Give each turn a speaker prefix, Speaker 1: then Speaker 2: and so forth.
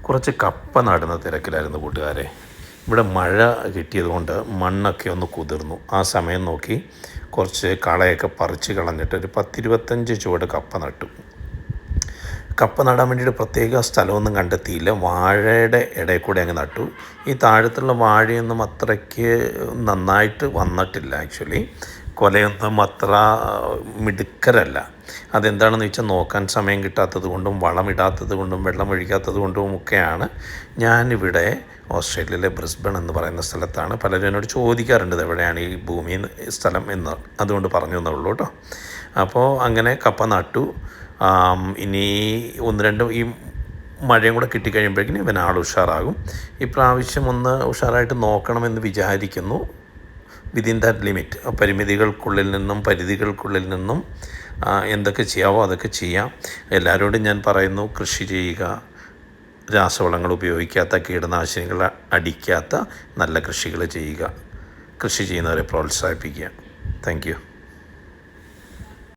Speaker 1: കുറച്ച് കപ്പ നടുന്ന തിരക്കിലായിരുന്നു കൂട്ടുകാരെ. ഇവിടെ മഴ കിട്ടിയതുകൊണ്ട് മണ്ണൊക്കെ ഒന്ന് കുതിർന്നു. ആ സമയം നോക്കി കുറച്ച് കളയൊക്കെ പറിച്ച് കളഞ്ഞിട്ട് ഒരു 10-25 ചുവട് കപ്പ നട്ടു. കപ്പ നടാൻ വേണ്ടിയിട്ട് പ്രത്യേക സ്ഥലമൊന്നും കണ്ടെത്തിയില്ല. വാഴയുടെ ഇടയിൽ കൂടെ അങ്ങ് നട്ടു. ഈ താഴത്തുള്ള വാഴയൊന്നും അത്രയ്ക്ക് നന്നായിട്ട് വന്നിട്ടില്ല. ആക്ച്വലി കൊലയൊന്നും അത്ര മിടുക്കരല്ല. അതെന്താണെന്ന് വെച്ചാൽ നോക്കാൻ സമയം കിട്ടാത്തത് കൊണ്ടും വളമിടാത്തത് കൊണ്ടും വെള്ളം ഒഴിക്കാത്തത് കൊണ്ടും ഒക്കെയാണ്. ഞാനിവിടെ ഓസ്ട്രേലിയയിലെ ബ്രിസ്ബൺ എന്ന് പറയുന്ന സ്ഥലത്താണ്. പലരും എന്നോട് ചോദിക്കാറുണ്ട് എവിടെയാണ് ഈ ഭൂമി സ്ഥലം എന്ന്, അതുകൊണ്ട് പറഞ്ഞു എന്നുള്ളൂ കേട്ടോ. അപ്പോൾ അങ്ങനെ കപ്പ നട്ടു. ഇനി 1-2 ഈ മഴയും കൂടെ കിട്ടിക്കഴിയുമ്പോഴേക്കും ഇവൻ ആൾ ഉഷാറാകും. ഇപ്രാവശ്യം ഒന്ന് ഉഷാറായിട്ട് നോക്കണമെന്ന് വിചാരിക്കുന്നു. വിതിൻ ദാറ്റ് ലിമിറ്റ്, പരിധികൾക്കുള്ളിൽ നിന്നും എന്തൊക്കെ ചെയ്യാവോ അതൊക്കെ ചെയ്യാം. എല്ലാവരോടും ഞാൻ പറയുന്നു, കൃഷി ചെയ്യുക, രാസവളങ്ങൾ ഉപയോഗിക്കാത്ത, കീടനാശിനികൾ അടിക്കാത്ത നല്ല കൃഷികൾ ചെയ്യുക. കൃഷി ചെയ്യുന്നവരെ പ്രോത്സാഹിപ്പിക്കുക. Thank you.